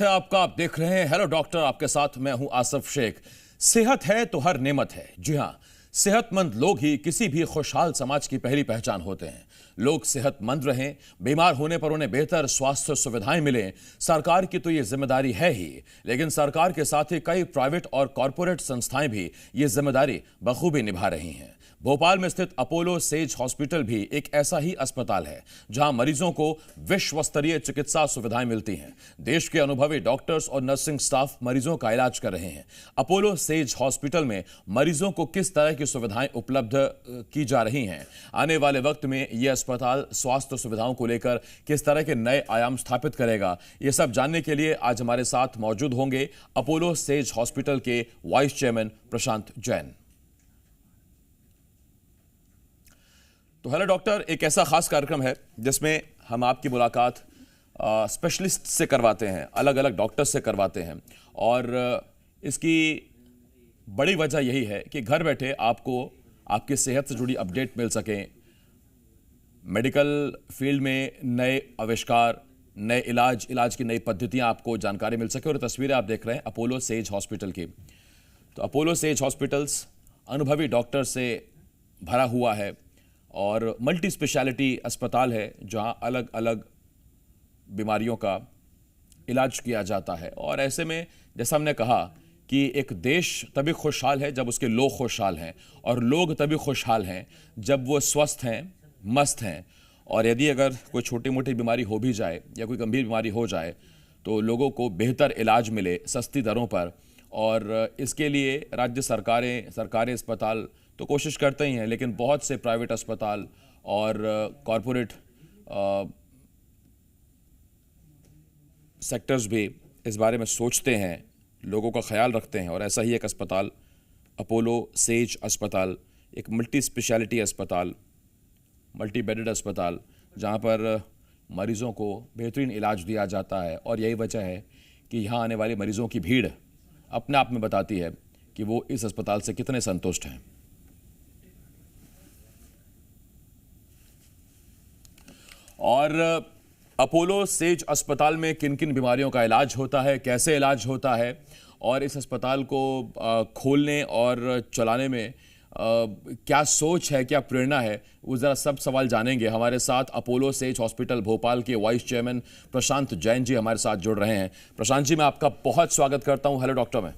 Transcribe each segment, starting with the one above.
आपका आप देख रहे हैं हेलो डॉक्टर। आपके साथ मैं हूं आसिफ शेख। सेहत है तो हर नेमत है। जी हां, सेहतमंद लोग ही किसी भी खुशहाल समाज की पहली पहचान होते हैं। लोग सेहतमंद रहें, बीमार होने पर उन्हें बेहतर स्वास्थ्य सुविधाएं मिलें, सरकार की तो ये जिम्मेदारी है ही, लेकिन सरकार के साथ ही कई प्राइवेट और कॉरपोरेट संस्थाएं भी ये जिम्मेदारी बखूबी निभा रही हैं। भोपाल में स्थित अपोलो सेज हॉस्पिटल भी एक ऐसा ही अस्पताल है जहां मरीजों को विश्व स्तरीय चिकित्सा सुविधाएं मिलती हैं। देश के अनुभवी डॉक्टर्स और नर्सिंग स्टाफ मरीजों का इलाज कर रहे हैं। अपोलो सेज हॉस्पिटल में मरीजों को किस तरह की सुविधाएं उपलब्ध की जा रही हैं, आने वाले वक्त में यह अस्पताल स्वास्थ्य सुविधाओं को लेकर किस तरह के नए आयाम स्थापित करेगा, ये सब जानने के लिए आज हमारे साथ मौजूद होंगे अपोलो सेज हॉस्पिटल के वाइस चेयरमैन प्रशांत जैन। तो हेलो डॉक्टर, एक ऐसा खास कार्यक्रम है जिसमें हम आपकी मुलाकात स्पेशलिस्ट से करवाते हैं, अलग अलग डॉक्टर से करवाते हैं, और इसकी बड़ी वजह यही है कि घर बैठे आपको आपकी सेहत से जुड़ी अपडेट मिल सकें, मेडिकल फील्ड में नए आविष्कार, नए इलाज की नई पद्धतियां आपको जानकारी मिल सके। और तस्वीरें आप देख रहे हैं अपोलो सेज हॉस्पिटल की। तो अपोलो सेज हॉस्पिटल्स अनुभवी डॉक्टर से भरा हुआ है और मल्टी स्पेशलिटी अस्पताल है जहां अलग अलग बीमारियों का इलाज किया जाता है। और ऐसे में जैसा हमने कहा कि एक देश तभी खुशहाल है जब उसके लोग खुशहाल हैं, और लोग तभी खुशहाल हैं जब वो स्वस्थ हैं, मस्त हैं। और यदि अगर कोई छोटी मोटी बीमारी हो भी जाए या कोई गंभीर बीमारी हो जाए तो लोगों को बेहतर इलाज मिले सस्ती दरों पर। और इसके लिए राज्य सरकारें, सरकारी अस्पताल तो कोशिश करते ही हैं, लेकिन बहुत से प्राइवेट अस्पताल और कॉरपोरेट सेक्टर्स भी इस बारे में सोचते हैं, लोगों का ख्याल रखते हैं। और ऐसा ही एक अस्पताल अपोलो सेज अस्पताल, एक मल्टी स्पेशलिटी अस्पताल, मल्टी बेडेड अस्पताल, जहां पर मरीजों को बेहतरीन इलाज दिया जाता है। और यही वजह है कि यहाँ आने वाले मरीजों की भीड़ अपने आप में बताती है कि वो इस अस्पताल से कितने संतुष्ट हैं। और अपोलो सेज अस्पताल में किन किन बीमारियों का इलाज होता है, कैसे इलाज होता है, और इस अस्पताल को खोलने और चलाने में क्या सोच है, क्या प्रेरणा है, वो ज़रा सब सवाल जानेंगे। हमारे साथ अपोलो सेज हॉस्पिटल भोपाल के वाइस चेयरमैन प्रशांत जैन जी हमारे साथ जुड़ रहे हैं। प्रशांत जी, मैं आपका बहुत स्वागत करता हूं हेलो डॉक्टर में।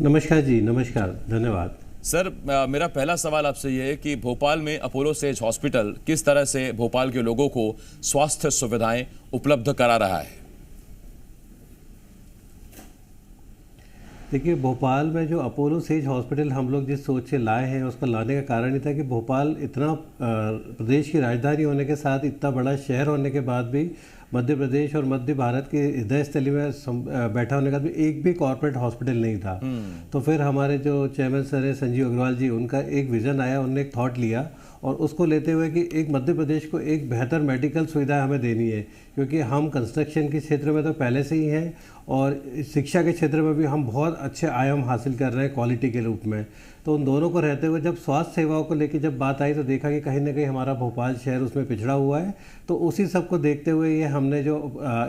नमस्कार जी, नमस्कार, धन्यवाद। सर, मेरा पहला सवाल आपसे ये है कि भोपाल में अपोलो सेज हॉस्पिटल किस तरह से भोपाल के लोगों को स्वास्थ्य सुविधाएं उपलब्ध करा रहा है? देखिए, भोपाल में जो अपोलो सेज हॉस्पिटल हम लोग जिस सोच से लाए हैं, उसका लाने का कारण ये था कि भोपाल इतना प्रदेश की राजधानी होने के साथ इतना बड़ा शहर होने के बाद भी मध्य प्रदेश और मध्य भारत के हृदय स्थली में बैठा होने का भी एक भी कॉर्पोरेट हॉस्पिटल नहीं था। तो फिर हमारे जो चेयरमैन सर है संजीव अग्रवाल जी, उनका एक विज़न आया, उन्होंने एक थॉट लिया और उसको लेते हुए कि एक मध्य प्रदेश को एक बेहतर मेडिकल सुविधा हमें देनी है, क्योंकि हम कंस्ट्रक्शन के क्षेत्र में तो पहले से ही हैं और शिक्षा के क्षेत्र में भी हम बहुत अच्छे आयाम हासिल कर रहे हैं क्वालिटी के रूप में। तो उन दोनों को रहते हुए जब स्वास्थ्य सेवाओं को लेकर जब बात आई तो देखा कि कहीं ना कहीं हमारा भोपाल शहर उसमें पिछड़ा हुआ है। तो उसी सब को देखते हुए ये हमने जो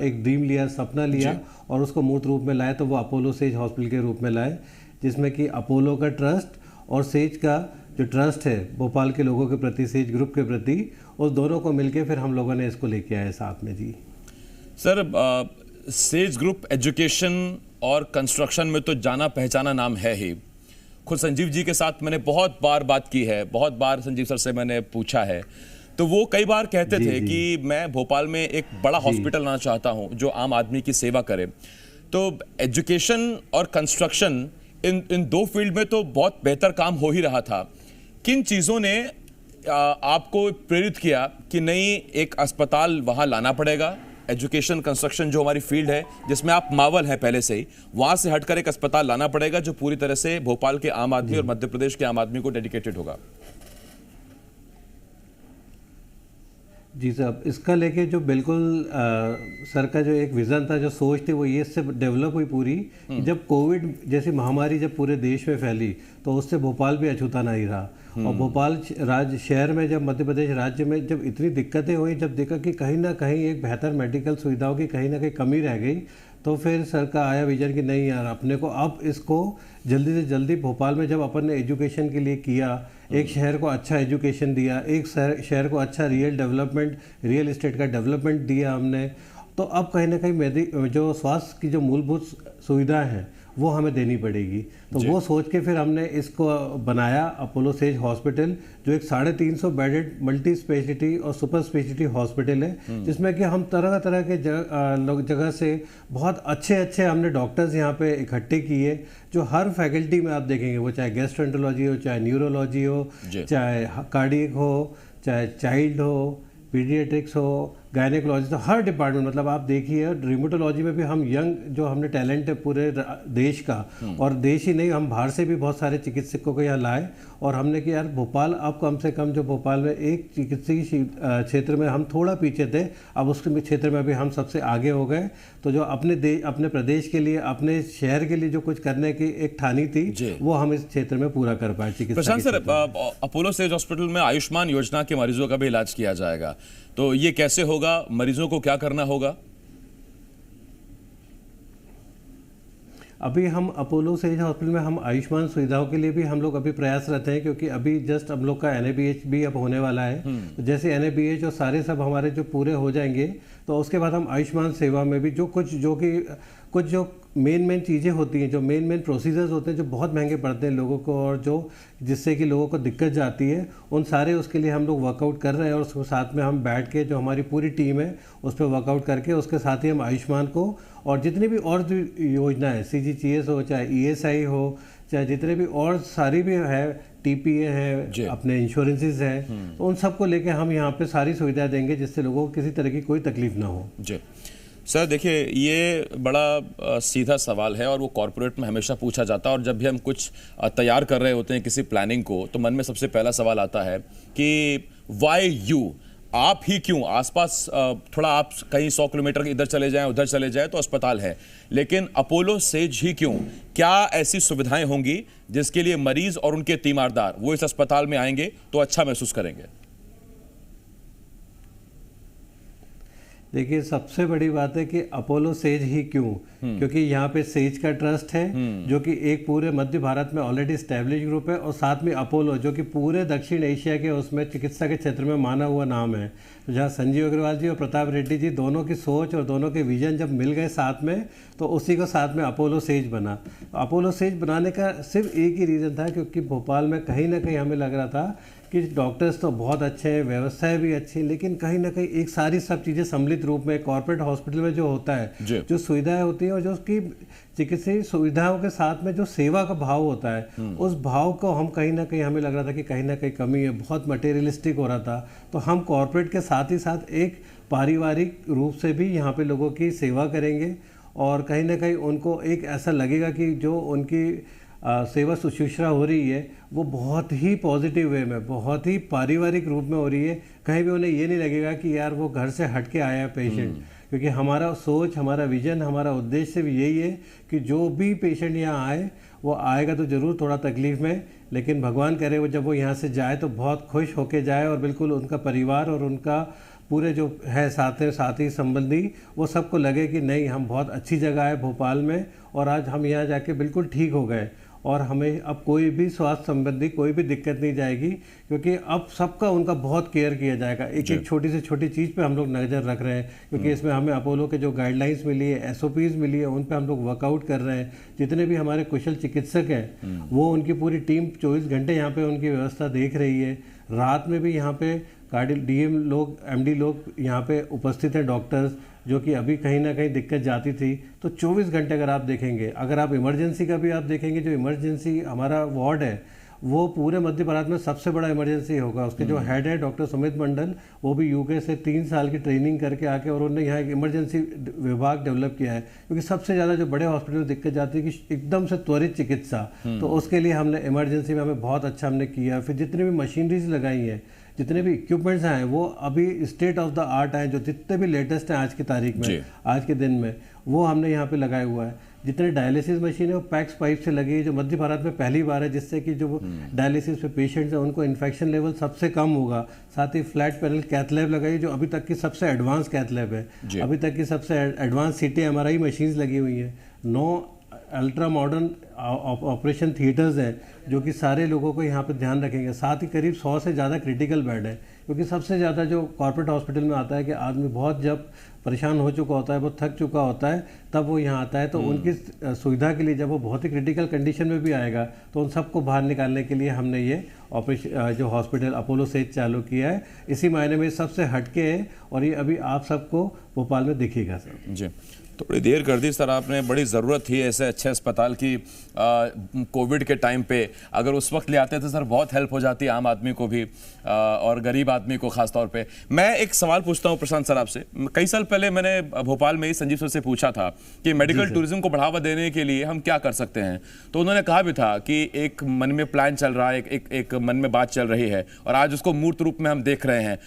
एक ड्रीम लिया, सपना लिया और उसको मूर्त रूप में लाए, तो वो अपोलो सेज हॉस्पिटल के रूप में लाए, जिसमें कि अपोलो का ट्रस्ट और सेज का जो ट्रस्ट है भोपाल के लोगों के प्रति, सेज ग्रुप के प्रति, उस दोनों को मिलके फिर हम लोगों ने इसको लेके आए साथ में। जी सर, सेज ग्रुप एजुकेशन और कंस्ट्रक्शन में तो जाना पहचाना नाम है ही। खुद संजीव जी के साथ मैंने बहुत बार बात की है, बहुत बार संजीव सर से मैंने पूछा है, तो वो कई बार कहते थे कि मैं भोपाल में एक बड़ा हॉस्पिटल लाना चाहता हूं जो आम आदमी की सेवा करे। तो एजुकेशन और कंस्ट्रक्शन इन दो फील्ड में तो बहुत बेहतर काम हो ही रहा था। किन चीज़ों ने आपको प्रेरित किया कि नहीं, एक अस्पताल वहां लाना पड़ेगा, एजुकेशन कंस्ट्रक्शन जो हमारी फील्ड है जिसमें आप मावल हैं पहले से ही, वहां से हटकर एक अस्पताल लाना पड़ेगा जो पूरी तरह से भोपाल के आम आदमी और मध्य प्रदेश के आम आदमी को डेडिकेटेड होगा? जी साहब, इसका लेके जो बिल्कुल सर का जो एक विज़न था, जो सोच थी, वो ये इससे डेवलप हुई पूरी कि जब कोविड जैसी महामारी जब पूरे देश में फैली तो उससे भोपाल भी अछूता नहीं रहा। और भोपाल राज्य शहर में जब मध्य प्रदेश राज्य में जब इतनी दिक्कतें हुई, जब देखा कि कहीं ना कहीं एक बेहतर मेडिकल सुविधाओं की कहीं ना कहीं कमी रह गई, तो फिर सर का आया विजन कि नहीं यार, अपने को अब इसको जल्दी से जल्दी भोपाल में जब अपन ने एजुकेशन के लिए किया, एक शहर को अच्छा एजुकेशन दिया, एक शहर को अच्छा रियल डेवलपमेंट, रियल इस्टेट का डेवलपमेंट दिया हमने, तो अब कहीं ना कहीं जो स्वास्थ्य की जो मूलभूत सुविधाएं हैं वो हमें देनी पड़ेगी। तो वो सोच के फिर हमने इसको बनाया अपोलो सेज हॉस्पिटल, जो एक 350 बेडेड मल्टी स्पेशलिटी और सुपर स्पेशलिटी हॉस्पिटल है, जिसमें कि हम तरह तरह के जगह से बहुत अच्छे हमने डॉक्टर्स यहाँ पे इकट्ठे किए, जो हर फैकल्टी में आप देखेंगे, वो चाहे गैस्ट्रोएंटरोलॉजी हो, चाहे न्यूरोलॉजी हो, चाहे कार्डियक हो, चाहे चाइल्ड हो, पीडियाट्रिक्स हो, गायनेकोलॉजी, तो हर डिपार्टमेंट, मतलब आप देखिए रिमोटोलॉजी में भी हम यंग जो हमने टैलेंट है पूरे देश का, और देश ही नहीं, हम बाहर से भी बहुत सारे चिकित्सकों को यहाँ लाए। और हमने कि यार भोपाल अब कम से कम, जो भोपाल में एक चिकित्सकीय क्षेत्र में हम थोड़ा पीछे थे, अब उसके क्षेत्र में भी हम सबसे आगे हो गए। तो जो अपने प्रदेश के लिए, अपने शहर के लिए जो कुछ करने की एक ठानी थी, वो हम इस क्षेत्र में पूरा कर पाए। प्रशांत सर, अपोलो सेज हॉस्पिटल में आयुष्मान योजना के मरीजों का भी इलाज किया जाएगा, तो ये कैसे होगा? मरीजों को क्या करना होगा? अभी हम अपोलो सेज हॉस्पिटल में हम आयुष्मान सुविधाओं के लिए भी हम लोग अभी प्रयासरत हैं, क्योंकि अभी जस्ट हम लोग का NABH भी अब होने वाला है। तो जैसे NABH और सारे सब हमारे जो पूरे हो जाएंगे, तो उसके बाद हम आयुष्मान सेवा में भी जो मेन चीज़ें होती हैं, जो मेन प्रोसीजर्स होते हैं, जो बहुत महंगे पड़ते हैं लोगों को, और जो जिससे कि लोगों को दिक्कत जाती है, उन सारे उसके लिए हम लोग वर्कआउट कर रहे हैं। और उसके साथ में हम बैठ के, जो हमारी पूरी टीम है, उस पर वर्कआउट करके उसके साथ ही हम आयुष्मान को और जितनी भी और जो योजना है, CGHS हो, चाहे ESI हो, चाहे जितने भी और सारी भी है, TPA है, अपने इंश्योरेंसेस है, तो उन सबको लेके हम यहाँ पे सारी सुविधाएं देंगे, जिससे लोगों को किसी तरह की कोई तकलीफ ना हो। जी सर, देखिए ये बड़ा सीधा सवाल है और वो कॉर्पोरेट में हमेशा पूछा जाता है, और जब भी हम कुछ तैयार कर रहे होते हैं किसी प्लानिंग को, तो मन में सबसे पहला सवाल आता है कि वाई यू, आप ही क्यों? आसपास थोड़ा आप कहीं 100 किलोमीटर इधर चले जाएं, उधर चले जाएं तो अस्पताल है, लेकिन अपोलो सेज ही क्यों? क्या ऐसी सुविधाएं होंगी जिसके लिए मरीज और उनके तीमारदार वो इस अस्पताल में आएंगे तो अच्छा महसूस करेंगे? देखिए, सबसे बड़ी बात है कि अपोलो सेज ही क्यों, क्योंकि यहाँ पे सेज का ट्रस्ट है, जो कि एक पूरे मध्य भारत में ऑलरेडी स्टैब्लिश ग्रुप है, और साथ में अपोलो, जो कि पूरे दक्षिण एशिया के उसमें चिकित्सा के क्षेत्र में माना हुआ नाम है। तो जहाँ संजीव अग्रवाल जी और प्रताप रेड्डी जी दोनों की सोच और दोनों के विजन जब मिल गए साथ में, तो उसी को साथ में अपोलो सेज बना। तो अपोलो सेज बनाने का सिर्फ एक ही रीज़न था, क्योंकि भोपाल में कहीं ना कहीं हमें लग रहा था कि डॉक्टर्स तो बहुत अच्छे हैं, व्यवस्थाएं भी अच्छी, लेकिन कहीं ना कहीं एक सारी सब चीज़ें सम्मिलित रूप में कॉर्पोरेट हॉस्पिटल में जो होता है, जो सुविधाएं होती हैं, और जो उसकी चिकित्सीय सुविधाओं के साथ में जो सेवा का भाव होता है, उस भाव को हम कहीं ना कहीं हमें लग रहा था कि कहीं ना कहीं कमी है, बहुत मटेरियलिस्टिक हो रहा था। तो हम कॉर्पोरेट के साथ ही साथ एक पारिवारिक रूप से भी यहाँ पे लोगों की सेवा करेंगे, और कहीं ना कहीं उनको एक ऐसा लगेगा कि जो उनकी सेवा शुश्रूषा हो रही है, वो बहुत ही पॉजिटिव वे में, बहुत ही पारिवारिक रूप में हो रही है। कहीं भी उन्हें ये नहीं लगेगा कि यार वो घर से हट के आया है पेशेंट, क्योंकि हमारा सोच, हमारा विजन, हमारा उद्देश्य भी यही है कि जो भी पेशेंट यहाँ आए, वो आएगा तो ज़रूर थोड़ा तकलीफ में, लेकिन भगवान करे वो जब वो यहाँ से जाए तो बहुत खुश होके जाए, और बिल्कुल उनका परिवार और उनका पूरे जो है साथी संबंधी, वो सबको लगे कि नहीं, हम बहुत अच्छी जगह है भोपाल में, और आज हम यहाँ जाके बिल्कुल ठीक हो गए, और हमें अब कोई भी स्वास्थ्य संबंधी कोई भी दिक्कत नहीं जाएगी, क्योंकि अब सबका उनका बहुत केयर किया जाएगा। एक छोटी से छोटी चीज़ पे हम लोग नज़र रख रहे हैं, क्योंकि इसमें हमें अपोलो के जो गाइडलाइंस मिली है, SOPs मिली है, उन पे हम लोग वर्कआउट कर रहे हैं। जितने भी हमारे कुशल चिकित्सक हैं, वो उनकी पूरी टीम 24 घंटे यहाँ पे उनकी व्यवस्था देख रही है। रात में भी यहाँ पे DM लोग, MD लोग यहाँ पे उपस्थित हैं, डॉक्टर्स, जो कि अभी कहीं ना कहीं दिक्कत जाती थी। तो 24 घंटे अगर आप देखेंगे, अगर आप इमरजेंसी का भी आप देखेंगे, जो इमरजेंसी हमारा वार्ड है, वो पूरे मध्य भारत में सबसे बड़ा इमरजेंसी होगा। उसके जो हेड है डॉक्टर सुमित मंडल, वो भी UK से 3 साल की ट्रेनिंग करके आके, और उन्होंने यहाँ एक इमरजेंसी विभाग डेवलप किया है, क्योंकि सबसे ज़्यादा जो बड़े हॉस्पिटल में दिक्कत जाती है कि एकदम से त्वरित चिकित्सा, तो उसके लिए हमने इमरजेंसी में हमें बहुत अच्छा हमने किया। फिर जितनी भी मशीनरीज लगाई हैं, जितने भी इक्विपमेंट्स हैं वो अभी स्टेट ऑफ द आर्ट हैं, जो जितने भी लेटेस्ट हैं आज की तारीख में, आज के दिन में, वो हमने यहाँ पे लगाया हुआ है। जितने डायलिसिस मशीन है वो पैक्स पाइप से लगी है, जो मध्य भारत में पहली बार है, जिससे कि जो डायलिसिस पे पेशेंट्स हैं उनको इन्फेक्शन लेवल सबसे कम होगा। साथ ही फ्लैट पैनल कैथ लैब लगाई, जो अभी तक की सबसे एडवांस कैथ लैब है, अभी तक की सबसे एडवांस CT MRI मशीन्स लगी हुई हैं। 9 अल्ट्रा मॉडर्न ऑपरेशन थिएटर्स हैं, जो कि सारे लोगों को यहाँ पे ध्यान रखेंगे। साथ ही करीब 100 से ज़्यादा क्रिटिकल बेड है, क्योंकि सबसे ज़्यादा जो कॉर्पोरेट हॉस्पिटल में आता है कि आदमी बहुत जब परेशान हो चुका होता है, वो थक चुका होता है, तब वो यहाँ आता है। तो उनकी सुविधा के लिए जब वो बहुत ही क्रिटिकल कंडीशन में भी आएगा, तो उन सबको बाहर निकालने के लिए हमने ये ऑपरेशन जो हॉस्पिटल अपोलो सेज चालू किया है। इसी मायने में सबसे हटके है, और ये अभी आप सबको भोपाल में दिखेगा सर। जी, थोड़ी देर कर दी सर आपने, बड़ी ज़रूरत थी ऐसे अच्छे अस्पताल की कोविड के टाइम पे। अगर उस वक्त ले आते थे सर, बहुत हेल्प हो जाती आम आदमी को भी और गरीब आदमी को खास तौर पे। मैं एक सवाल पूछता हूँ प्रशांत सर आपसे। कई साल पहले मैंने भोपाल में ही संजीव सर से पूछा था कि मेडिकल टूरिज्म को बढ़ावा देने के लिए हम क्या कर सकते हैं, तो उन्होंने कहा भी था कि एक मन में प्लान चल रहा है, एक मन में बात चल रही है, और आज उसको मूर्त रूप में हम देख रहे हैं।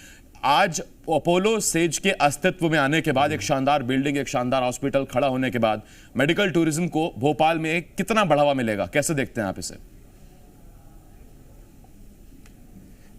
आज अपोलो सेज के अस्तित्व में आने के बाद, एक शानदार बिल्डिंग, एक शानदार हॉस्पिटल खड़ा होने के बाद, मेडिकल टूरिज्म को भोपाल में कितना बढ़ावा मिलेगा, कैसे देखते हैं आप इसे?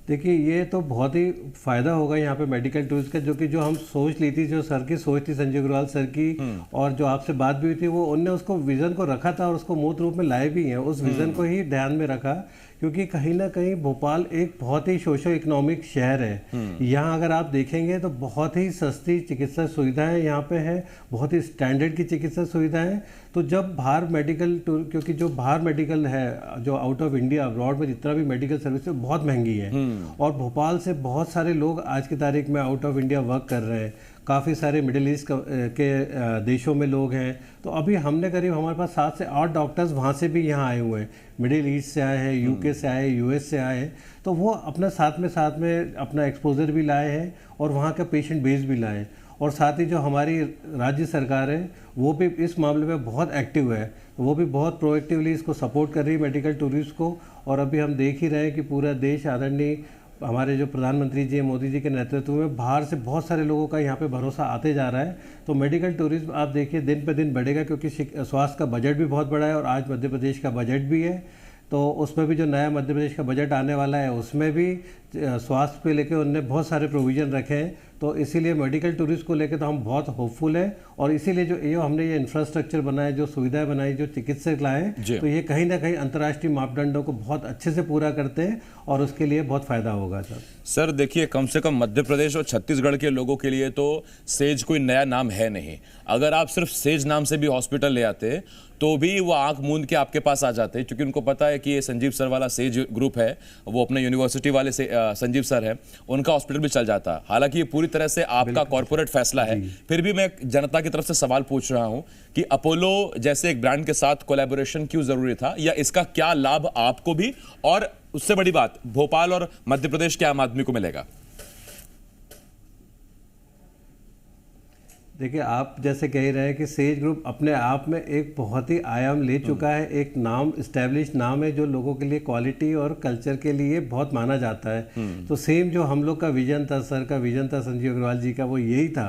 देखिए, ये तो बहुत ही फ़ायदा होगा यहाँ पे मेडिकल टूरिज्म का, जो हम सोच ली थी, जो सर की सोच थी, संजय अग्रवाल सर की, और जो आपसे बात भी हुई थी, वो उनने उसको विज़न को रखा था और उसको मूर्त रूप में लाए भी हैं। उस विज़न को ही ध्यान में रखा, क्योंकि कहीं ना कहीं भोपाल एक बहुत ही सोशो इकोनॉमिक शहर है। यहाँ अगर आप देखेंगे तो बहुत ही सस्ती चिकित्सा सुविधाएं यहाँ पे है, बहुत ही स्टैंडर्ड की चिकित्सा सुविधाएं। तो जब बाहर मेडिकल टूर, क्योंकि जो बाहर मेडिकल है, जो आउट ऑफ इंडिया अब्रॉड में जितना भी मेडिकल सर्विस है बहुत महंगी है, और भोपाल से बहुत सारे लोग आज की तारीख में आउट ऑफ इंडिया वर्क कर रहे हैं। काफ़ी सारे मिडिल ईस्ट के देशों में लोग हैं। तो अभी हमने करीब, हमारे पास 7 से 8 डॉक्टर्स वहाँ से भी यहाँ आए हुए हैं, मिडिल ईस्ट से आए हैं, UK से आए, US से आए हैं। तो वो अपना साथ में अपना एक्सपोजर भी लाए हैं और वहाँ का पेशेंट बेस भी लाए। और साथ ही जो हमारी राज्य सरकार है वो भी इस मामले में बहुत एक्टिव है, वो भी बहुत प्रोएक्टिवली इसको सपोर्ट कर रही है मेडिकल टूरिज्म को। और अभी हम देख ही रहे हैं कि पूरा देश, आदरणीय हमारे जो प्रधानमंत्री जी, मोदी जी के नेतृत्व में बाहर से बहुत सारे लोगों का यहाँ पे भरोसा आते जा रहा है। तो मेडिकल टूरिज्म आप देखिए दिन पे दिन बढ़ेगा, क्योंकि स्वास्थ्य का बजट भी बहुत बड़ा है, और आज मध्य प्रदेश का बजट भी है। तो उसमें भी जो नया मध्य प्रदेश का बजट आने वाला है, उसमें भी स्वास्थ्य पे लेके उन्होंने बहुत सारे प्रोविज़न रखे हैं। तो इसीलिए मेडिकल टूरिज्म को लेकर तो हम बहुत होपफुल हैं, और इसीलिए जो हमने ये इंफ्रास्ट्रक्चर बनाए, जो सुविधाएं बनाई, जो चिकित्सक लाए, तो ये कहीं ना कहीं अंतर्राष्ट्रीय मापदंडों को बहुत अच्छे से पूरा करते हैं, और उसके लिए बहुत फायदा होगा सर। देखिए, कम से कम मध्य प्रदेश और छत्तीसगढ़ के लोगों के लिए तो सेज कोई नया नाम है नहीं। अगर आप सिर्फ सेज नाम से भी हॉस्पिटल ले आते तो भी वो आंख मूंद के आपके पास आ जाते, क्योंकि उनको पता है कि ये संजीव सर वाला सेज ग्रुप है, वो अपने यूनिवर्सिटी वाले से संजीव सर है, उनका हॉस्पिटल भी चल जाता। हालांकि ये पूरी तरह से आपका कॉर्पोरेट फैसला है, फिर भी मैं जनता की तरफ से सवाल पूछ रहा हूं कि अपोलो जैसे एक ब्रांड के साथ कोलैबोरेशन क्यों जरूरी था, या इसका क्या लाभ आपको भी, और उससे बड़ी बात भोपाल और मध्य प्रदेश के आम आदमी को मिलेगा? देखिए, आप जैसे कह रहे हैं कि सेज ग्रुप अपने आप में एक बहुत ही आयाम ले चुका है, एक नाम, इस्टेब्लिश नाम है, जो लोगों के लिए क्वालिटी और कल्चर के लिए बहुत माना जाता है। तो सेम जो हम लोग का विजन था, सर का विजन था, संजीव अग्रवाल जी का, वो यही था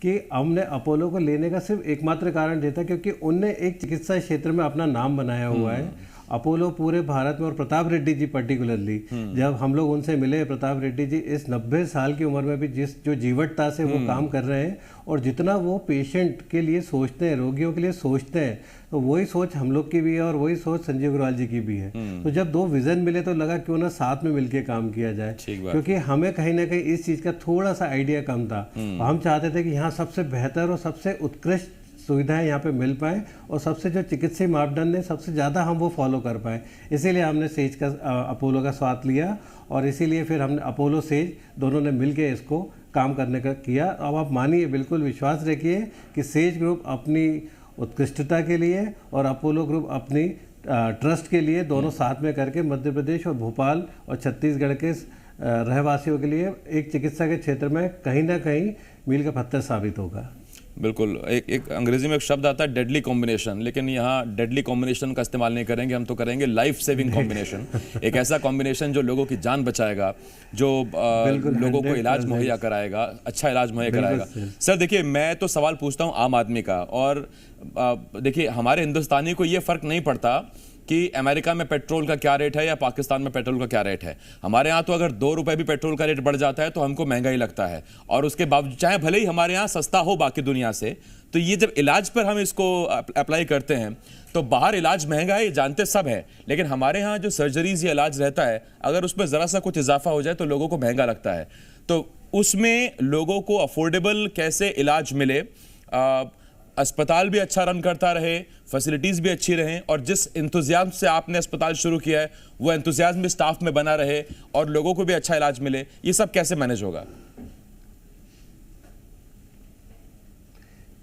कि हमने अपोलो को लेने का सिर्फ एकमात्र कारण देता, क्योंकि उनने एक चिकित्सा क्षेत्र में अपना नाम बनाया हुआ है। अपोलो पूरे भारत में, और प्रताप रेड्डी जी पर्टिकुलरली, जब हम लोग उनसे मिले, प्रताप रेड्डी जी इस 90 साल की उम्र में भी जो जीवटता से वो काम कर रहे हैं, और जितना वो पेशेंट के लिए सोचते हैं, रोगियों के लिए सोचते हैं, तो वही सोच हम लोग की भी है और वही सोच संजीव अग्रवाल जी की भी है। तो जब दो विजन मिले तो लगा क्यों ना साथ में मिलकर काम किया जाए, क्योंकि हमें कहीं ना कहीं इस चीज का थोड़ा सा आइडिया कम था। हम चाहते थे कि यहाँ सबसे बेहतर और सबसे उत्कृष्ट सुविधाएं यहाँ पे मिल पाए, और सबसे जो चिकित्सीय मापदंड है सबसे ज़्यादा हम वो फॉलो कर पाए। इसीलिए हमने सेज का, अपोलो का साथ लिया, और इसीलिए फिर हमने अपोलो सेज दोनों ने मिलके इसको काम करने का किया। अब आप मानिए, बिल्कुल विश्वास रखिए कि सेज ग्रुप अपनी उत्कृष्टता के लिए और अपोलो ग्रुप अपनी ट्रस्ट के लिए, दोनों साथ में करके मध्य प्रदेश और भोपाल और छत्तीसगढ़ के रहवासियों के लिए एक चिकित्सा के क्षेत्र में कहीं ना कहीं मील का पत्थर साबित होगा। बिल्कुल। एक अंग्रेजी में एक शब्द आता है डेडली कॉम्बिनेशन, लेकिन यहाँ डेडली कॉम्बिनेशन का इस्तेमाल नहीं करेंगे, हम तो करेंगे लाइफ सेविंग कॉम्बिनेशन। एक ऐसा कॉम्बिनेशन जो लोगों की जान बचाएगा, जो लोगों को इलाज मुहैया कराएगा, अच्छा इलाज मुहैया कराएगा। सर देखिए, मैं तो सवाल पूछता हूँ आम आदमी का, और देखिए हमारे हिंदुस्तानी को ये फर्क नहीं पड़ता कि अमेरिका में पेट्रोल का क्या रेट है या पाकिस्तान में पेट्रोल का क्या रेट है। हमारे यहाँ तो अगर 2 रुपए भी पेट्रोल का रेट बढ़ जाता है तो हमको महंगा ही लगता है, और उसके बावजूद चाहे भले ही हमारे यहाँ सस्ता हो बाकी दुनिया से, तो ये जब इलाज पर हम इसको अप्लाई करते हैं तो बाहर इलाज महंगा है, ये जानते सब है, लेकिन हमारे यहाँ जो सर्जरीज या इलाज रहता है, अगर उसमें ज़रा सा कुछ इजाफा हो जाए तो लोगों को महंगा लगता है। तो उसमें लोगों को अफोर्डेबल कैसे इलाज मिले, अस्पताल भी अच्छा रन करता रहे, फैसिलिटीज भी अच्छी रहें, और जिस इंतजाम से आपने अस्पताल शुरू किया है वो इंतजाम भी स्टाफ में बना रहे और लोगों को भी अच्छा इलाज मिले, ये सब कैसे मैनेज होगा?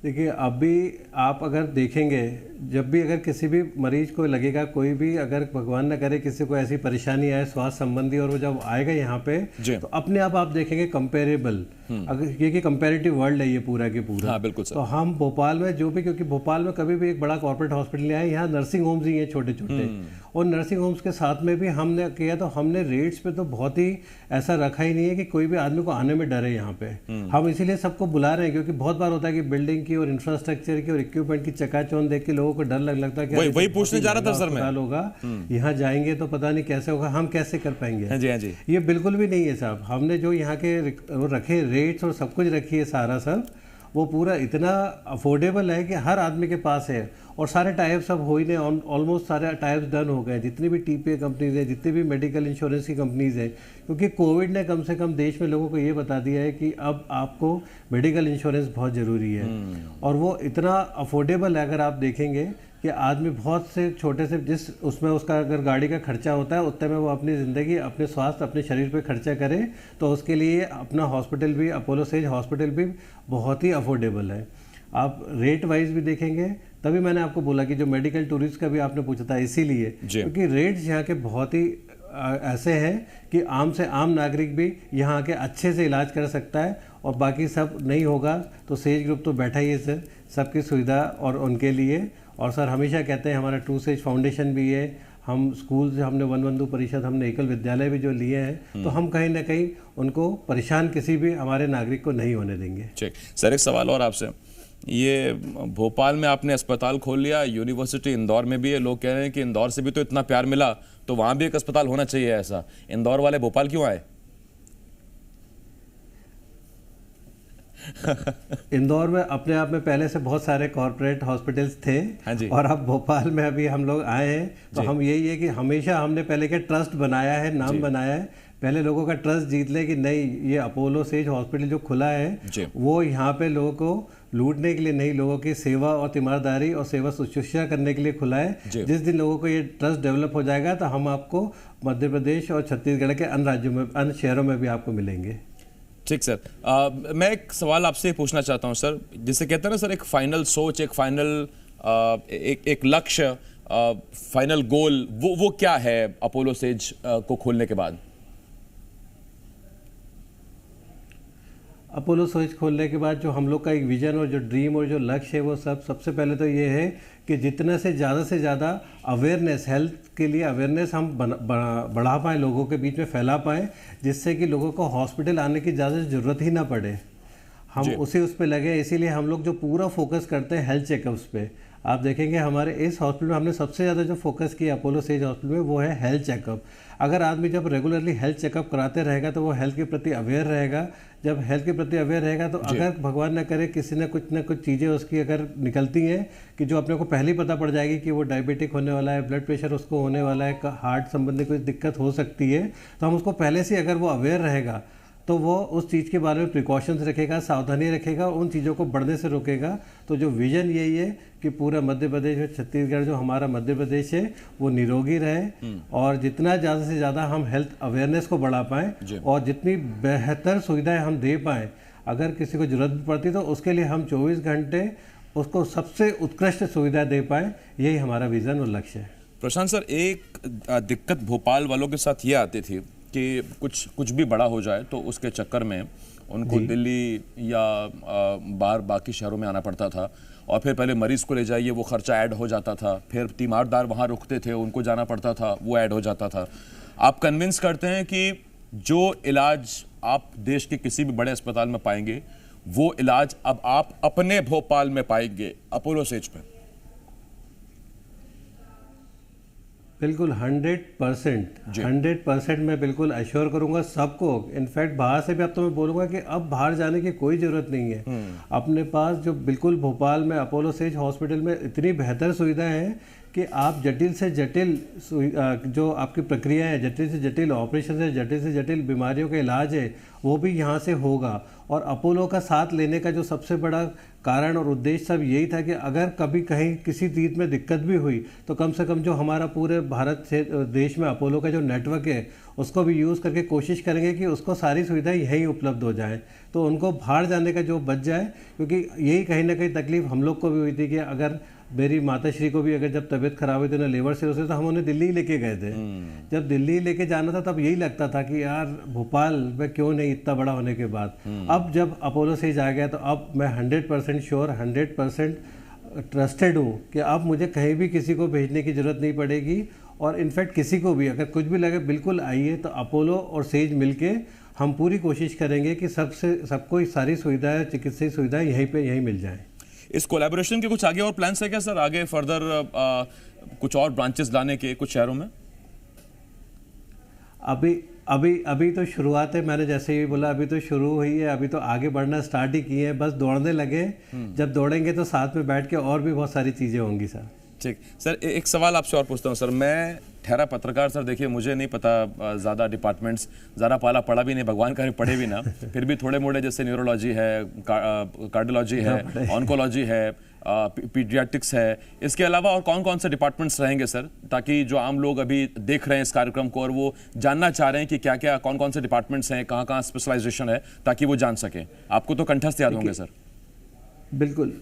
देखिए, अभी आप अगर देखेंगे, जब भी अगर किसी भी मरीज को लगेगा, कोई भी अगर भगवान न करे किसी को ऐसी परेशानी आए स्वास्थ्य संबंधी, और वो जब आएगा यहाँ पे तो अपने आप देखेंगे कंपेरेबल, अगर ये कि कंपेरेटिव वर्ल्ड है ये पूरा के पूरा। हाँ, बिल्कुल सर। तो हम भोपाल में जो भी, क्योंकि भोपाल में कभी भी एक बड़ा कॉर्पोरेट हॉस्पिटल आए, यहाँ नर्सिंग होम्स ही हैं छोटे छोटे, और नर्सिंग होम्स के साथ में भी हमने किया, तो हमने रेट्स पे तो बहुत ही ऐसा रखा ही नहीं है कि कोई भी आदमी को आने में डरे यहाँ पे। हम इसीलिए सबको बुला रहे हैं, क्योंकि बहुत बार होता है कि बिल्डिंग की और इंफ्रास्ट्रक्चर की और इक्विपमेंट की चकाचौंध देख के लोगों को डर लगता है कि वही पूछने जा रहा था सर मैं, होगा यहाँ जाएंगे तो पता नहीं कैसे होगा, हम कैसे कर पाएंगे। हाँ जी, हाँ जी। ये बिल्कुल भी नहीं है साहब। हमने जो यहाँ के रखे रेट्स और सब कुछ रखी है, सारा सब वो पूरा इतना अफोर्डेबल है कि हर आदमी के पास है, और सारे टाइप्स सब हो ही नहीं, ऑलमोस्ट सारे टाइप्स डन हो गए, जितनी भी टीपीए कंपनीज है, जितनी भी मेडिकल इंश्योरेंस की कंपनीज है, क्योंकि कोविड ने कम से कम देश में लोगों को ये बता दिया है कि अब आपको मेडिकल इंश्योरेंस बहुत ज़रूरी है, और वो इतना अफोर्डेबल है। अगर आप देखेंगे कि आदमी बहुत से छोटे से जिस उसमें उसका अगर गाड़ी का खर्चा होता है उतने में वो अपनी ज़िंदगी, अपने स्वास्थ्य, अपने शरीर पे खर्चा करे, तो उसके लिए अपना हॉस्पिटल भी, अपोलो सेज हॉस्पिटल भी बहुत ही अफोर्डेबल है। आप रेट वाइज भी देखेंगे, तभी मैंने आपको बोला कि जो मेडिकल टूरिस्ट का भी आपने पूछा था, इसीलिए क्योंकि रेट्स यहाँ के बहुत ही ऐसे हैं कि आम से आम नागरिक भी यहाँ आके अच्छे से इलाज कर सकता है, और बाकी सब नहीं होगा तो सेज ग्रुप तो बैठा ही है सर, सबकी सुविधा और उनके लिए। और सर हमेशा कहते हैं हमारा ट्रू सेज फाउंडेशन भी है, हम स्कूल से हमने वनबंधु परिषद, हमने एकल विद्यालय भी जो लिए हैं, तो हम कहीं ना कहीं उनको परेशान किसी भी हमारे नागरिक को नहीं होने देंगे। ठीक सर, एक सवाल और आपसे, ये भोपाल में आपने अस्पताल खोल लिया, यूनिवर्सिटी इंदौर में भी है, लोग कह रहे हैं कि इंदौर से भी तो इतना प्यार मिला तो वहाँ भी एक अस्पताल होना चाहिए ऐसा, इंदौर वाले भोपाल क्यों आए? इंदौर में अपने आप में पहले से बहुत सारे कॉर्पोरेट हॉस्पिटल्स थे। हाँ जी। और अब भोपाल में अभी हम लोग आए हैं, तो हम यही है कि हमेशा हमने पहले के ट्रस्ट बनाया है, नाम बनाया है, पहले लोगों का ट्रस्ट जीत ले कि नहीं, ये अपोलो सेज हॉस्पिटल जो खुला है वो यहाँ पे लोगों को लूटने के लिए नहीं, लोगों की सेवा और तीमारदारी और सेवा शुश्रूषा करने के लिए खुला है। जिस दिन लोगों को ये ट्रस्ट डेवलप हो जाएगा तो हम आपको मध्य प्रदेश और छत्तीसगढ़ के अन्य राज्यों में, अन्य शहरों में भी आपको मिलेंगे। ठीक सर, मैं एक सवाल आपसे पूछना चाहता हूं सर, जिसे कहते हैं ना सर, एक फाइनल सोच, एक फाइनल एक लक्ष्य, फाइनल गोल, वो क्या है अपोलो सेज को खोलने के बाद? अपोलो सेज खोलने के बाद जो हम लोग का एक विजन और जो ड्रीम और जो लक्ष्य है वो सबसे पहले तो ये है कि जितना से ज़्यादा अवेयरनेस, हेल्थ के लिए अवेयरनेस हम बढ़ा पाएँ, लोगों के बीच में फैला पाएँ, जिससे कि लोगों को हॉस्पिटल आने की ज़्यादा ज़रूरत ही ना पड़े। हम उस पे लगे, इसीलिए हम लोग जो पूरा फोकस करते हैं हेल्थ चेकअप्स पे। आप देखेंगे हमारे इस हॉस्पिटल में हमने सबसे ज़्यादा जो फोकस किया अपोलो सेज हॉस्पिटल में वो है हेल्थ चेकअप। अगर आदमी जब रेगुलरली हेल्थ चेकअप कराते रहेगा तो वो हेल्थ के प्रति अवेयर रहेगा। जब हेल्थ के प्रति अवेयर रहेगा तो अगर भगवान न करे किसी ने कुछ ना कुछ चीज़ें उसकी अगर निकलती हैं कि जो अपने को पहले ही पता पड़ जाएगी कि वो डायबिटिक होने वाला है, ब्लड प्रेशर उसको होने वाला है, हार्ट संबंधी कोई दिक्कत हो सकती है, तो हम उसको पहले से अगर वो अवेयर रहेगा तो वो उस चीज़ के बारे में प्रिकॉशंस रखेगा, सावधानी रखेगा, उन चीज़ों को बढ़ने से रोकेगा। तो जो विजन यही है कि पूरा मध्य प्रदेश में, छत्तीसगढ़ जो हमारा मध्य प्रदेश है वो निरोगी रहे, और जितना ज़्यादा से ज़्यादा हम हेल्थ अवेयरनेस को बढ़ा पाएँ और जितनी बेहतर सुविधाएं हम दे पाएँ, अगर किसी को ज़रूरत पड़ती तो उसके लिए हम 24 घंटे उसको सबसे उत्कृष्ट सुविधा दे पाएँ, यही हमारा विज़न और लक्ष्य है। प्रशांत सर, एक दिक्कत भोपाल वालों के साथ ये आती थी कि कुछ भी बड़ा हो जाए तो उसके चक्कर में उनको दिल्ली या बाहर बाकी शहरों में आना पड़ता था, और फिर पहले मरीज को ले जाइए, वो खर्चा ऐड हो जाता था, फिर तीमारदार वहाँ रुकते थे, उनको जाना पड़ता था, वो ऐड हो जाता था। आप कन्विंस करते हैं कि जो इलाज आप देश के किसी भी बड़े अस्पताल में पाएंगे, वो इलाज अब आप अपने भोपाल में पाएंगे, अपोलो सेज पे? बिल्कुल 100% मैं बिल्कुल एश्योर करूंगा सबको। इनफैक्ट बाहर से भी अब तो मैं बोलूंगा कि अब बाहर जाने की कोई ज़रूरत नहीं है। अपने पास जो बिल्कुल भोपाल में अपोलो सेज हॉस्पिटल में इतनी बेहतर सुविधाएं हैं कि आप जटिल से जटिल जो आपकी प्रक्रिया है, जटिल से जटिल ऑपरेशन है, जटिल से जटिल बीमारियों का इलाज है, वो भी यहाँ से होगा। और अपोलो का साथ लेने का जो सबसे बड़ा कारण और उद्देश्य सब यही था कि अगर कभी कहीं किसी चीज़ में दिक्कत भी हुई तो कम से कम जो हमारा पूरे भारत से देश में अपोलो का जो नेटवर्क है उसको भी यूज़ करके कोशिश करेंगे कि उसको सारी सुविधाएं यहीं उपलब्ध हो जाएं, तो उनको बाहर जाने का जो बच जाए। क्योंकि यही कहीं ना कहीं तकलीफ हम लोग को भी हुई थी कि अगर मेरी माता श्री को भी अगर जब तबीयत खराब हुई थी, उन्हें लीवर सिरोसिस, तो हम उन्हें दिल्ली लेके गए थे। जब दिल्ली लेके जाना था तब यही लगता था कि यार भोपाल में क्यों नहीं, इतना बड़ा होने के बाद। अब जब अपोलो से आ गया तो अब मैं 100% श्योर, 100% ट्रस्टेड हूँ कि अब मुझे कहीं भी किसी को भेजने की ज़रूरत नहीं पड़ेगी। और इनफैक्ट किसी को भी अगर कुछ भी लगे बिल्कुल आइए, तो अपोलो और सेज मिलके हम पूरी कोशिश करेंगे कि सबको सारी सुविधाएं, चिकित्सीय सुविधाएं यहीं मिल जाएं। इस कोलैबोरेशन के कुछ आगे और प्लान्स है क्या सर, आगे फर्दर कुछ और ब्रांचेस लाने के कुछ शहरों में? अभी तो शुरुआत है। मैंने जैसे ही बोला अभी तो शुरू हुई है, अभी तो आगे बढ़ना स्टार्ट ही किए हैं, बस दौड़ने लगे। जब दौड़ेंगे तो साथ में बैठ के और भी बहुत सारी चीज़ें होंगी सर। ठीक सर, एक सवाल आपसे और पूछता हूँ सर। मैं ठहरा पत्रकार सर, देखिए मुझे नहीं पता ज़्यादा डिपार्टमेंट्स, ज़्यादा पाला पढ़ा भी नहीं, भगवान का भी पढ़े भी ना, फिर भी थोड़े मोड़े जैसे न्यूरोलॉजी है, कार्डियोलॉजी है, ऑन्कोलॉजी है, पीडियाट्रिक्स है, इसके अलावा और कौन कौन से डिपार्टमेंट्स रहेंगे सर, ताकि जो आम लोग अभी देख रहे हैं इस कार्यक्रम को और वो जानना चाह रहे हैं कि क्या क्या कौन कौन से डिपार्टमेंट्स हैं, कहाँ कहाँ स्पेशलाइजेशन है, ताकि वो जान सकें। आपको तो कंठस्थ याद होंगे सर। बिल्कुल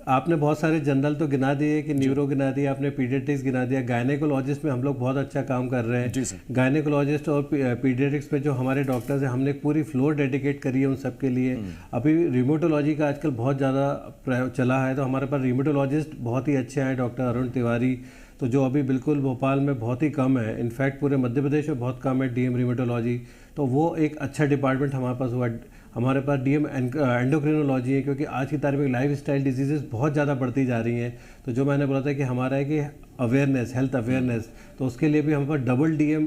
आपने बहुत सारे जनरल तो गिना दिए कि न्यूरो गिना दिया, आपने पीडियाट्रिक्स गिना दिया। गायनेकोलॉजिस्ट में हम लोग बहुत अच्छा काम कर रहे हैं। गायनेकोलॉजिस्ट और पीडियाट्रिक्स में जो हमारे डॉक्टर्स हैं, हमने एक पूरी फ्लोर डेडिकेट करी है उन सब के लिए। अभी रिमोटोलॉजी का आजकल बहुत ज़्यादा चला है, तो हमारे पास रिमोटोलॉजिस्ट बहुत ही अच्छे हैं, डॉक्टर अरुण तिवारी, तो जो अभी बिल्कुल भोपाल में बहुत ही कम है, इनफैक्ट पूरे मध्य प्रदेश में बहुत कम है डीएम रिमोटोलॉजी, तो वो एक अच्छा डिपार्टमेंट हमारे पास हुआ। हमारे पास डीएम एंडोक्रिनोलॉजी है, क्योंकि आज की तारीख में लाइफ स्टाइल डिजीज़ बहुत ज़्यादा बढ़ती जा रही हैं। तो जो मैंने बोला था कि हमारा है कि अवेयरनेस, हेल्थ अवेयरनेस, तो उसके लिए भी हमारे पास डबल डीएम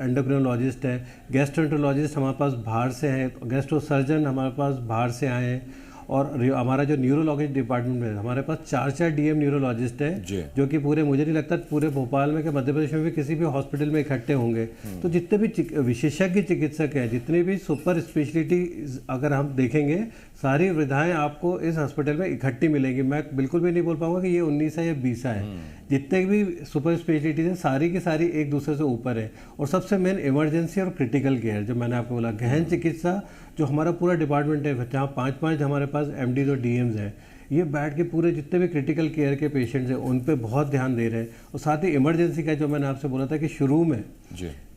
एंडोक्रिनोलॉजिस्ट है। गैस्ट्रोएंटरोलॉजिस्ट हमारे पास बाहर से हैं, गैस्ट्रो सर्जन हमारे पास बाहर से आए हैं। और हमारा जो न्यूरोलॉजी डिपार्टमेंट में हमारे पास 4 डीएम न्यूरोलॉजिस्ट हैं, जो कि पूरे, मुझे नहीं लगता पूरे भोपाल में कि मध्य प्रदेश में भी किसी भी हॉस्पिटल में इकट्ठे होंगे। तो जितने भी विशेषज्ञ चिकित्सक हैं, जितने भी सुपर स्पेशलिटी अगर हम देखेंगे, सारी विधाएं आपको इस हॉस्पिटल में इकट्ठी मिलेंगी। मैं बिल्कुल भी नहीं बोल पाऊंगा कि ये 19 है या 20 है। जितने भी सुपर स्पेशलिटीज हैं सारी की सारी एक दूसरे से ऊपर है। और सबसे मेन इमरजेंसी और क्रिटिकल केयर, जो मैंने आपको बोला, गहन चिकित्सा, जो हमारा पूरा डिपार्टमेंट है, जहाँ 5 हमारे पास एमडीज और डीएम्स हैं, ये बैठ के पूरे जितने भी क्रिटिकल केयर के पेशेंट्स हैं उन पे बहुत ध्यान दे रहे हैं। और साथ ही इमरजेंसी का, जो मैंने आपसे बोला था कि शुरू में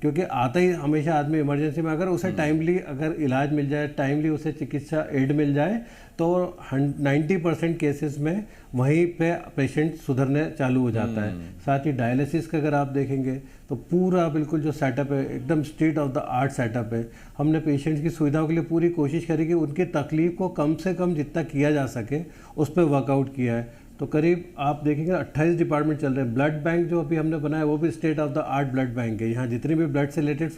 क्योंकि आता ही हमेशा आदमी इमरजेंसी में, अगर उसे टाइमली अगर इलाज मिल जाए, टाइमली उसे चिकित्सा एड मिल जाए, तो 90% केसेस में वहीं पे पेशेंट सुधरने चालू हो जाता है। साथ ही डायलिसिस का अगर आप देखेंगे तो पूरा बिल्कुल जो सेटअप है एकदम state of the art setup है। हमने पेशेंट्स की सुविधाओं के लिए पूरी कोशिश करी कि उनकी तकलीफ को कम से कम जितना किया जा सके उस पर वर्कआउट किया है। तो करीब आप देखेंगे 28 डिपार्टमेंट चल रहे हैं। ब्लड बैंक जो अभी हमने बनाया वो भी state of the art blood bank है। यहाँ जितनी भी ब्लड से रिलेटेड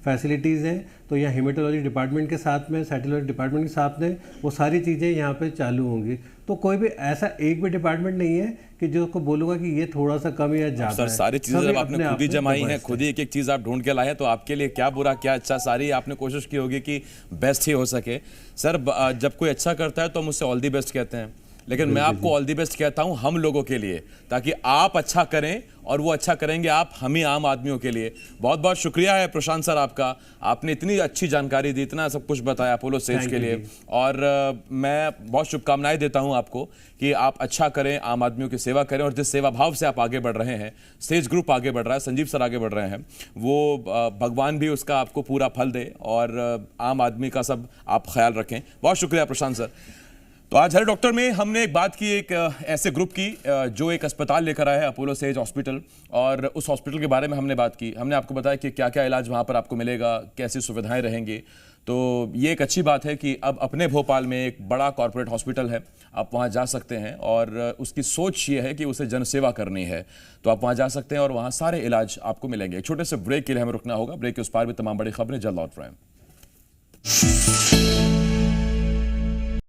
फैसिलिटीज़ हैं, तो यहाँ हीमेटोलॉजी डिपार्टमेंट के साथ में, साइटोलॉजी डिपार्टमेंट के साथ में, वो सारी चीज़ें यहाँ पे चालू होंगी। तो कोई भी ऐसा एक भी डिपार्टमेंट नहीं है कि जो को बोलूँगा कि ये थोड़ा सा कम या ज़्यादा है। सारी चीज़ें जब आपने खुद ही जमाई हैं, खुद ही एक एक चीज़ आप ढूंढ के लाए हैं, तो आपके लिए क्या बुरा क्या अच्छा, सारी आपने कोशिश की होगी कि बेस्ट ही हो सके। सर, जब कोई अच्छा करता है तो हम उससे ऑल दी बेस्ट कहते हैं, लेकिन मैं आपको ऑल दी बेस्ट कहता हूं हम लोगों के लिए, ताकि आप अच्छा करें और वो अच्छा करेंगे आप, हम ही आम आदमियों के लिए। बहुत बहुत शुक्रिया है प्रशांत सर आपका, आपने इतनी अच्छी जानकारी दी, इतना सब कुछ बताया अपोलो सेज के लिए। और मैं बहुत शुभकामनाएं देता हूं आपको कि आप अच्छा करें, आम आदमियों की सेवा करें, और जिस सेवा भाव से आप आगे बढ़ रहे हैं, सेज ग्रुप आगे बढ़ रहा है, संजीव सर आगे बढ़ रहे हैं, वो भगवान भी उसका आपको पूरा फल दे और आम आदमी का सब आप ख्याल रखें। बहुत शुक्रिया प्रशांत सर। तो आज हेलो डॉक्टर में हमने एक बात की, एक ऐसे ग्रुप की जो एक अस्पताल लेकर आया है, अपोलो सेज हॉस्पिटल, और उस हॉस्पिटल के बारे में हमने बात की। हमने आपको बताया कि क्या क्या इलाज वहाँ पर आपको मिलेगा, कैसी सुविधाएं रहेंगी। तो ये एक अच्छी बात है कि अब अपने भोपाल में एक बड़ा कॉर्पोरेट हॉस्पिटल है, आप वहाँ जा सकते हैं, और उसकी सोच ये है कि उसे जनसेवा करनी है। तो आप वहाँ जा सकते हैं और वहाँ सारे इलाज आपको मिलेंगे। एक छोटे से ब्रेक के लिए हमें रुकना होगा, ब्रेक के उस पार भी तमाम बड़ी खबरें जल्द लौट रहे हैं।